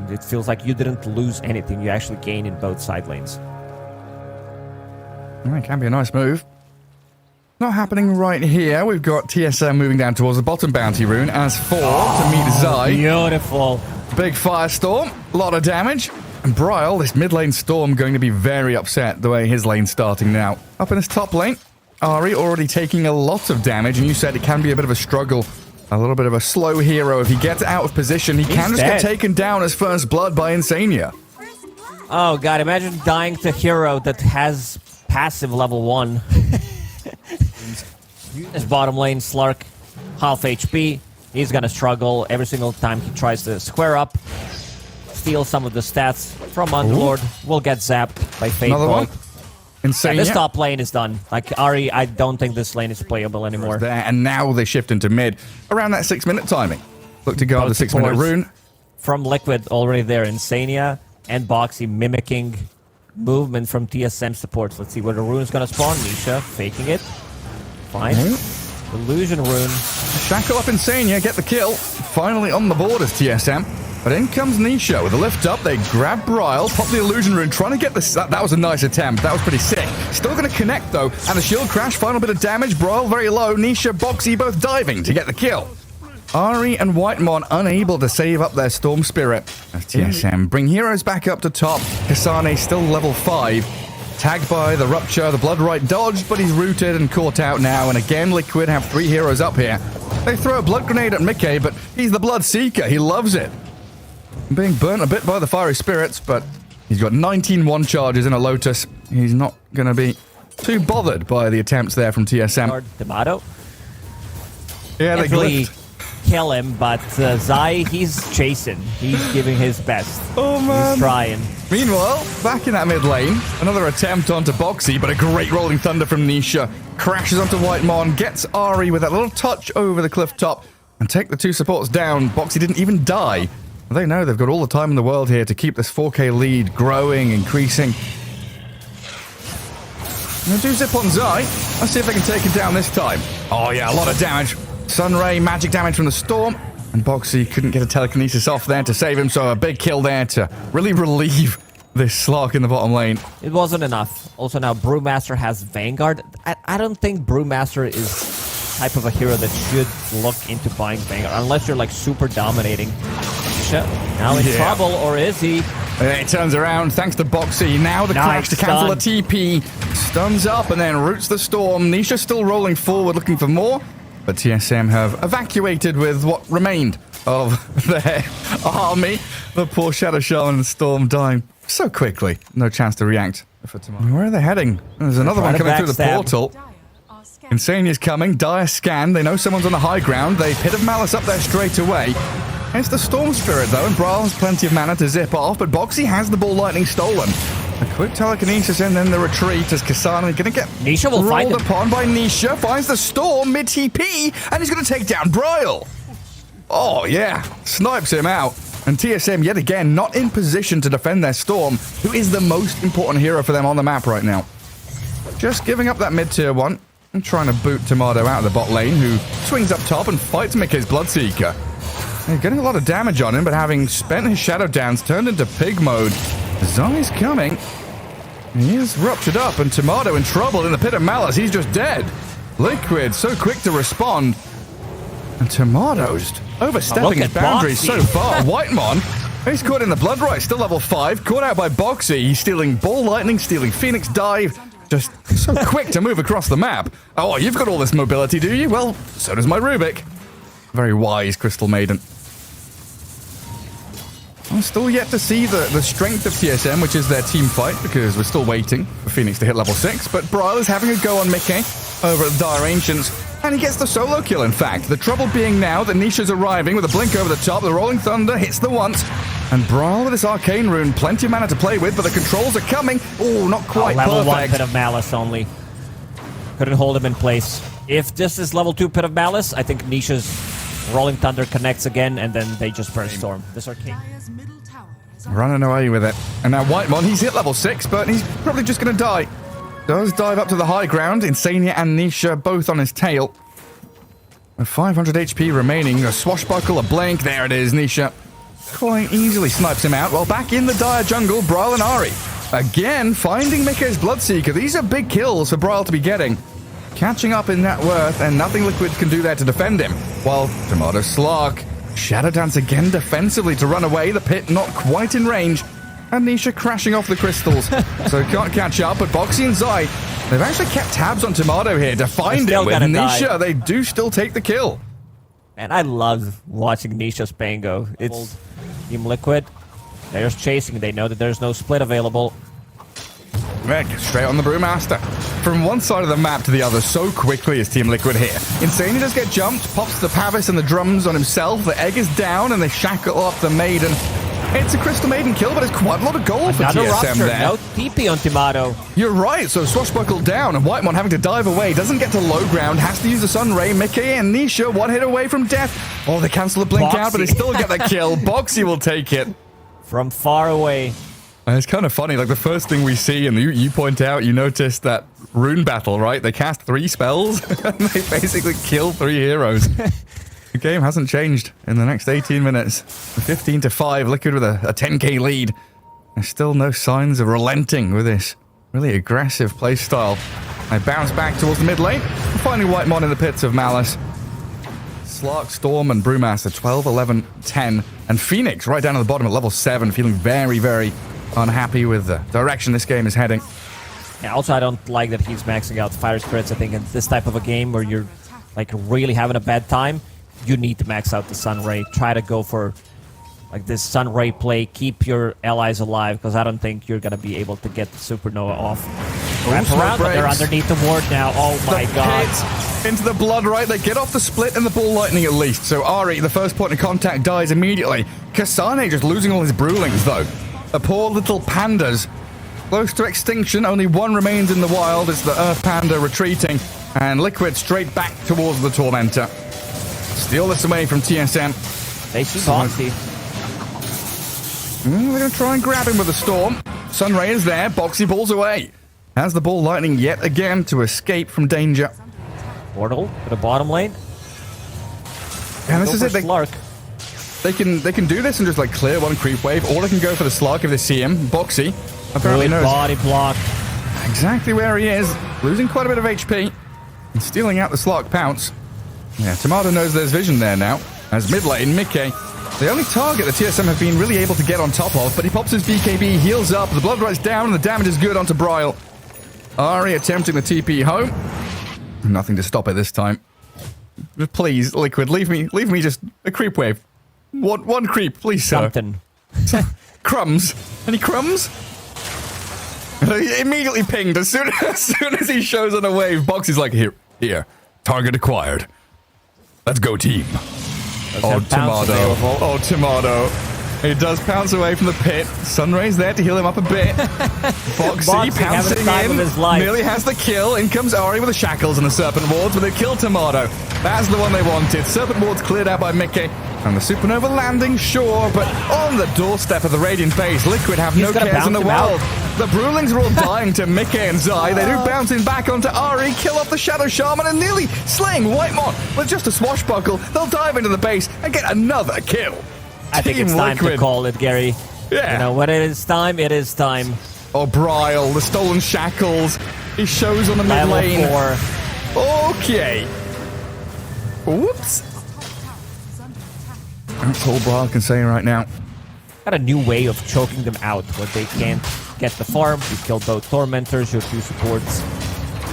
and it feels like you didn't lose anything. You actually gain in both side lanes. It can be a nice move. Not happening right here. We've got TSM moving down towards the bottom bounty rune as 4 to meet Zai. Beautiful. Big firestorm, a lot of damage. And Bryle, this mid lane Storm, going to be very upset the way his lane's starting now. Up in his top lane, Ari already taking a lot of damage, and you said it can be a bit of a struggle. A little bit of a slow hero. If he gets out of position, he can just get taken down as first blood by Insania. Oh god, imagine dying to hero that has passive level 1. His bottom lane, Slark, half HP. He's gonna struggle every single time he tries to square up. Steal some of the stats from Underlord. Will get zapped by Fate. Another one. Insane. Yeah, this top lane is done. Like, Ari, I don't think this lane is playable anymore. There, and now they shift into mid. Around that 6-minute timing. Look to guard the 6-minute rune. From Liquid already there. Insania and Boxy mimicking movement from TSM supports. Let's see where the rune is gonna spawn. Nisha faking it. Fine. Illusion rune. Shackle up Insania, get the kill. Finally on the board as TSM. But in comes Nisha with a lift up. They grab Bryle, pop the illusion rune, trying to get this. That was a nice attempt. That was pretty sick. Still going to connect though. And the shield crash, final bit of damage. Bryle very low. Nisha, Boxy both diving to get the kill. Ari and Whitemon unable to save up their Storm Spirit. As TSM bring heroes back up to top. Kasane still level 5. Tagged by the Rupture, the Bloodright dodged, but he's rooted and caught out now. And again, Liquid have 3 heroes up here. They throw a Blood Grenade at Mickey, but he's the Blood Seeker. He loves it. Being burnt a bit by the Fiery Spirits, but he's got 19 1 charges in a Lotus. He's not going to be too bothered by the attempts there from TSM. Tomato. Yeah, they really kill him, but Zai, he's chasing. He's giving his best. Oh, man. He's trying. Meanwhile, back in that mid lane, another attempt onto Boxy, but a great Rolling Thunder from Nisha. Crashes onto Whitemon, gets Ari with that little touch over the cliff top, and take the 2 supports down. Boxy didn't even die. They know they've got all the time in the world here to keep this 4K lead growing, increasing. They do zip on Zai. Let's see if they can take him down this time. Oh yeah, a lot of damage. Sunray, magic damage from the Storm. And Boxy couldn't get a telekinesis off there to save him, so a big kill there to really relieve this Slark in the bottom lane. It wasn't enough. Also now Brewmaster has Vanguard. I don't think Brewmaster is type of a hero that should look into buying Vanguard, unless you're like super dominating. Now in trouble, or is he? It turns around thanks to Boxy. Now the crash to cancel a TP. Stuns up and then roots the Storm. Nisha still rolling forward looking for more. But TSM have evacuated with what remained of their army. The poor Shadow Shaman and Storm dying so quickly. No chance to react for tomorrow. Where are they heading? There's another one coming through the portal. Insania's coming. Dire scan. They know someone's on the high ground. They Pit of Malice up there straight away. It's the Storm Spirit, though, and Bryle has plenty of mana to zip off, but Boxy has the Ball Lightning stolen. A quick telekinesis and then the retreat as Kasane going to get Nisha will rolled upon by Nisha, finds the Storm mid-TP, and he's going to take down Bryle. Oh, yeah. Snipes him out. And TSM, yet again, not in position to defend their Storm, who is the most important hero for them on the map right now. Just giving up that mid-tier one and trying to boot Tomato out of the bot lane, who swings up top and fights Mickey's Bloodseeker. They're getting a lot of damage on him, but having spent his Shadow Dance, turned into pig mode. Zai's coming. He is ruptured up, and Tomato in trouble in the Pit of Malice. He's just dead. Liquid, so quick to respond. And Tomato just overstepping his boundaries so far. Whitemon, he's caught in the Bloodright, still level 5. Caught out by Boxy. He's stealing Ball Lightning, stealing Phoenix Dive. Just so quick to move across the map. Oh, you've got all this mobility, do you? Well, so does my Rubik. Very wise, Crystal Maiden. I'm still yet to see the strength of TSM, which is their team fight, because we're still waiting for Phoenix to hit level 6. But Bryle is having a go on Mickey over at the Dire Ancients, and he gets the solo kill, in fact. The trouble being now that Nisha's arriving with a blink over the top. The Rolling Thunder hits the once, and Bryle with his Arcane Rune, plenty of mana to play with, but the controls are coming. Oh, not quite level perfect. 1 Pit of Malice only. Couldn't hold him in place. If this is level 2 Pit of Malice, I think Nisha's Rolling Thunder connects again, and then they just burn Storm. This Arcane. Running away with it. And now Whitemon, he's hit level 6, but he's probably just going to die. Does dive up to the high ground. Insania and Nisha both on his tail. With 500 HP remaining. A swashbuckle, a blink. There it is, Nisha. quite easily snipes him out. Well, back in the dire jungle, Brawl and Ari. Again, finding Mikke's Bloodseeker. These are big kills for Brawl to be getting. Catching up in net worth, and nothing Liquid can do there to defend him. While Tomato Slark, Shadow Dance again defensively to run away. The pit not quite in range. And Nisha crashing off the crystals. So can't catch up, but Boxy and Zai, they've actually kept tabs on Tomato here to find him. With Nisha, they do still take the kill. And I love watching Nisha's Pango. It's Team Liquid. They're just chasing. They know that there's no split available. Meg, straight on the Brewmaster. From one side of the map to the other so quickly is Team Liquid here. Insanely does get jumped, pops the Pavis and the drums on himself. The egg is down and they shackle off the Maiden. It's a Crystal Maiden kill, but it's quite a lot of gold for TSM rupture, there. No TP on Tomato. You're right, so Swashbuckle down, and Whitemon having to dive away, doesn't get to low ground, has to use the Sun Ray. Mickey and Nisha, one hit away from death. Oh, they cancel the blink out, but they still get the kill. Boxy will take it. From far away. And it's kind of funny, like the first thing we see, and you point out, you notice that rune battle, right? They cast 3 spells, and they basically kill 3 heroes. The game hasn't changed in the next 18 minutes. 15-5, Liquid with a 10k lead. There's still no signs of relenting with this really aggressive playstyle. They bounce back towards the mid lane, finding Whitemon in the pits of Malice. Slark, Storm, and Brewmaster 12, 11, 10. And Phoenix right down at the bottom at level 7, feeling very, very unhappy with the direction this game is heading. Yeah, also, I don't like that he's maxing out Fire Spirits. I think in this type of a game where you're like really having a bad time, you need to max out the Sun Ray. Try to go for like this Sun Ray play. Keep your allies alive, because I don't think you're going to be able to get the Supernova off. Wrap around, but they're underneath the ward now. Oh my god. Into the blood, right? They get off the split and the ball lightning at least. So Ari, the first point of contact, dies immediately. Kasane just losing all his Brewlings, though. The poor little pandas. Close to extinction, only one remains in the wild. It's the Earth Panda retreating. And Liquid straight back towards the Tormentor. Steal this away from TSM. They see Boxy. They're going to try and grab him with a Storm. Sunray is there. Boxy balls away. Has the ball lightning yet again to escape from danger. Portal to the bottom lane. And this is it. Slark. They can do this and just like clear one creep wave, or they can go for the Slark if they see him. Boxy apparently knows body block. Exactly where he is. Losing quite a bit of HP. And stealing out the Slark pounce. Yeah, Tomato knows there's vision there now. As mid lane, Mickey, the only target the TSM have been really able to get on top of, but he pops his BKB, heals up, the blood rides down, and the damage is good onto Bryle. Ari attempting the TP home. Nothing to stop it this time. Please, Liquid, leave me just a creep wave. One creep, please, sir. Something. Crumbs. Any crumbs? He immediately pinged as soon as he shows on a wave. Boxy's like, here. Target acquired. Let's go, team. Oh, Tomato. Oh, Tomato. He does pounce away from the pit. Sunray's there to heal him up a bit. Boxy pouncing in. Nearly has the kill. In comes Ari with the shackles and the Serpent Wards, but they kill Tomato. That's the one they wanted. Serpent Wards cleared out by Mickey. And the Supernova landing, sure, but on the doorstep of the Radiant base, Liquid have no cares in the world. The Brewlings are all dying to Mickey and Zai. They do bouncing back onto Ari, kill off the Shadow Shaman, and nearly slaying Whitemon with just a swashbuckle. They'll dive into the base and get another kill. I think it's time to call it, Gary. Yeah. You know, when it is time, it is time. Oh, Bryle, the stolen shackles. He shows on the mid lane. Level 4. Okay. Whoops. That's all Bryle can say right now. Got a new way of choking them out, where they can't get the farm. You kill both Tormentors, your 2 supports.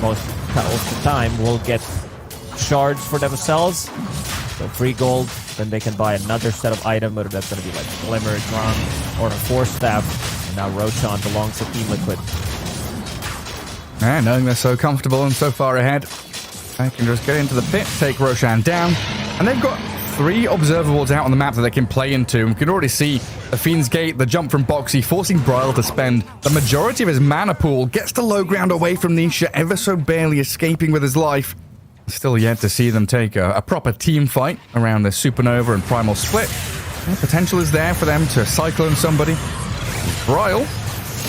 Most of the time will get shards for themselves. So free gold, then they can buy another set of item, whether that's going to be like Glimmer, Drum, or a Force Staff. And now Roshan belongs to Team Liquid. And knowing they're so comfortable and so far ahead, they can just get into the pit, take Roshan down, and they've got 3 observer wards out on the map that they can play into. We can already see the Fiend's Gate, the jump from Boxy, forcing Bryle to spend the majority of his mana pool, gets to low ground away from Nisha, ever so barely escaping with his life. Still yet to see them take a proper team fight around the Supernova and Primal Split. The potential is there for them to cyclone somebody. Bryle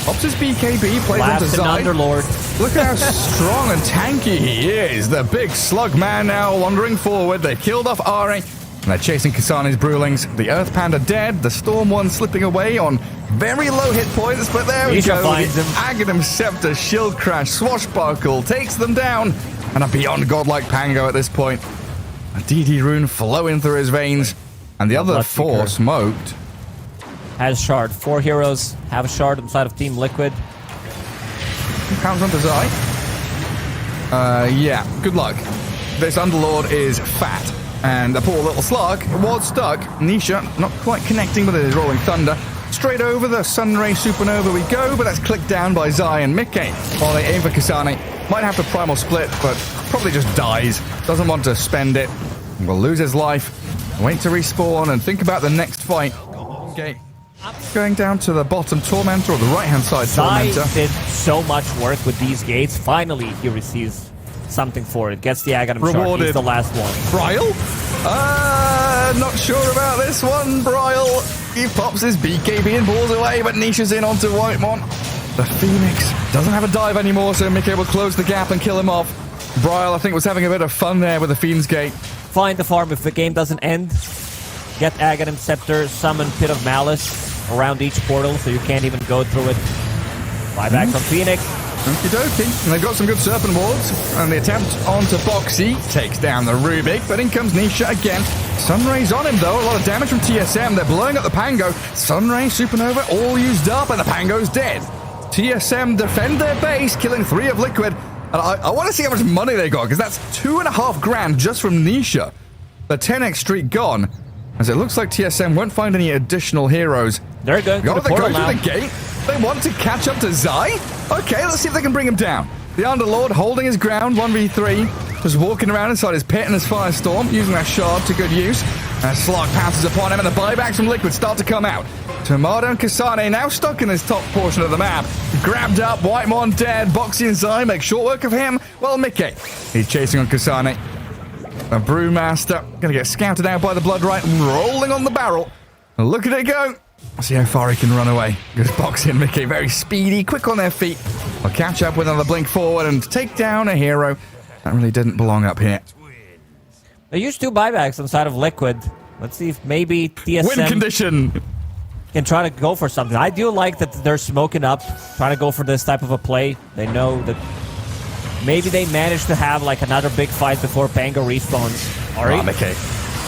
pops his BKB, plays onto Zai. Underlord. Look how strong and tanky he is. The big slug man now wandering forward. They killed off Ari. And they're chasing Kasane's Brewlings. The Earth Panda dead. The Storm one slipping away on very low hit points. But there we Nisha go. finds The him. Aghanim Scepter Shield Crash Swashbuckle takes them down. And a beyond godlike Pango at this point. A DD rune flowing through his veins. And the other four smoked. Has shard. 4 heroes have a shard inside of Team Liquid. Pounds onto Zai. Yeah, good luck. This Underlord is fat. And the poor little Slark was stuck. Nisha not quite connecting with his Rolling Thunder. Straight over the Sunray Supernova we go, but that's clicked down by Zai and Mickey. While they aim for Kasane. Might have to Primal Split, but probably just dies. Doesn't want to spend it. Will lose his life. Wait to respawn and think about the next fight. Okay. Going down to the bottom Tormentor or the right-hand side Zai Tormentor. did so much work with these gates. Finally, he receives something for it. Gets the Aghanim shard. Rewarded. He's the last one. Bryle? Not sure about this one. Bryle, he pops his BKB and balls away, but Nisha's in onto Whitemon. The Phoenix doesn't have a dive anymore, so Mickey will close the gap and kill him off. Bryle, I think, was having a bit of fun there with the Fiend's Gate. Find the farm if the game doesn't end. Get Aghanim Scepter, summon Pit of Malice around each portal so you can't even go through it. Buyback from Phoenix. Okie dokie. And they've got some good Serpent Wards. And the attempt onto Boxy takes down the Rubik, but in comes Nisha again. Sunray's on him, though. A lot of damage from TSM. They're blowing up the Pango. Sunray, Supernova, all used up, and the Pango's dead. TSM defend their base, killing 3 of Liquid. And I want to see how much money they got, because that's 2.5 grand just from Nisha. The 10x streak gone, as it looks like TSM won't find any additional heroes. They're going to the portal now. The gate. They want to catch up to Zai? Okay, let's see if they can bring him down. The Underlord holding his ground, 1v3. Just walking around inside his pit and his Firestorm, using that shard to good use. And Slark pounces upon him, and the buybacks from Liquid start to come out. Tomato and Kasane now stuck in this top portion of the map. Grabbed up, Whitemon dead, Boxy and Zai make short work of him. Well, Mickey, he's chasing on Kasane. The Brewmaster gonna get scouted out by the Bloodright, rolling on the barrel. Look at it go. See how far he can run away. Because Boxy and Mickey very speedy, quick on their feet. They'll catch up with another blink forward and take down a hero that really didn't belong up here. They used 2 buybacks inside of Liquid. Let's see if maybe TSM Win condition. can try to go for something. I do like that they're smoking up, trying to go for this type of a play. They know that maybe they managed to have like another big fight before Pango respawns. All right, Mickey.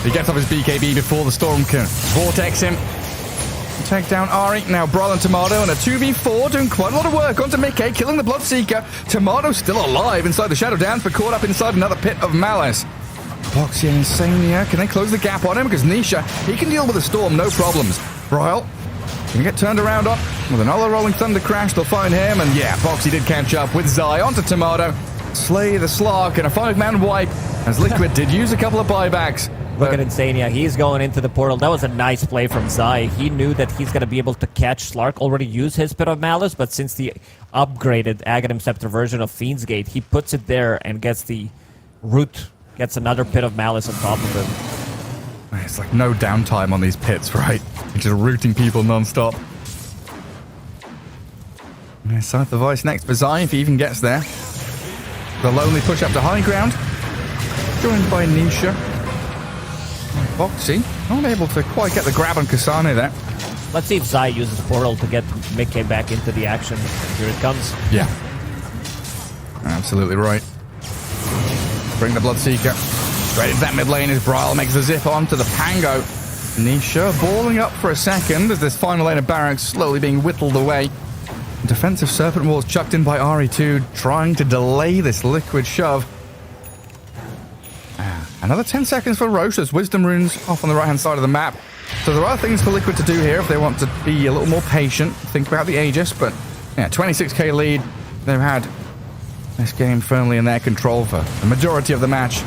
He gets off his BKB before the Storm can vortex him. Take down Ari. Now Bryle and Tomato and a 2v4 doing quite a lot of work onto Mickey, killing the Bloodseeker. Tomato's still alive inside the Shadow Dance, but caught up inside another Pit of Malice. Boxy and Insania, can they close the gap on him? Because Nisha, he can deal with the Storm, no problems. Bryle can get turned around on with another Rolling Thunder crash. They'll find him, and yeah, Boxy did catch up with Zai onto Tomato. Slay the Slark and a 5-man wipe, as Liquid did use a couple of buybacks. Look at Insania. He's going into the portal. That was a nice play from Zai. He knew that he's going to be able to catch Slark. Already used his Pit of Malice, but since the upgraded Aghanim Scepter version of Fiend's Gate, he puts it there and gets the root, gets another Pit of Malice on top of him. It's like no downtime on these pits, right? You're just rooting people non-stop. Scythe the Vice next for Zai if he even gets there. The lonely push up to high ground. Joined by Nisha. Boxy, not able to quite get the grab on Kasane there. Let's see if Zai uses Portal to get Mickey back into the action. Here it comes. Yeah. Absolutely right. Bring the Bloodseeker straight into that mid lane as Bryle makes the zip onto the Pango. Nisha balling up for a second as this final lane of barracks slowly being whittled away. Defensive Serpent Walls chucked in by RE2, trying to delay this Liquid shove. Another 10 seconds for Roche. There's Wisdom Runes off on the right-hand side of the map. So there are things for Liquid to do here if they want to be a little more patient. Think about the Aegis, but yeah, 26k lead. They've had this game firmly in their control for the majority of the match.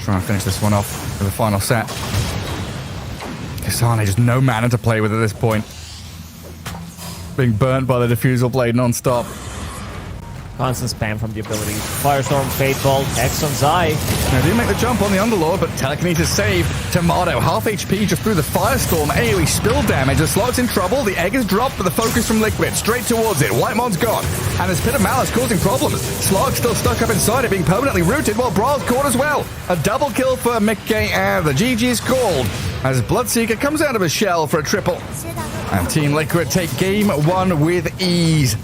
Try and finish this one off with a final set. Kasane just no mana to play with at this point. Being burnt by the Diffusal Blade non-stop. Constant spam from the abilities. Firestorm, Fade Bolt, Hex on Zai. Now, do make the jump on the Underlord, but Telekinesis save. Tomato, half HP just through the Firestorm. AoE spill damage. The slot's in trouble. The egg is dropped, but the focus from Liquid straight towards it. Whitemod's gone. And there's Pit of Malice causing problems. Slog's still stuck up inside it, being permanently rooted, while Brail's caught as well. A double kill for Mickey, and the GG's called as Bloodseeker comes out of his shell for a triple. And Team Liquid take game 1 with ease.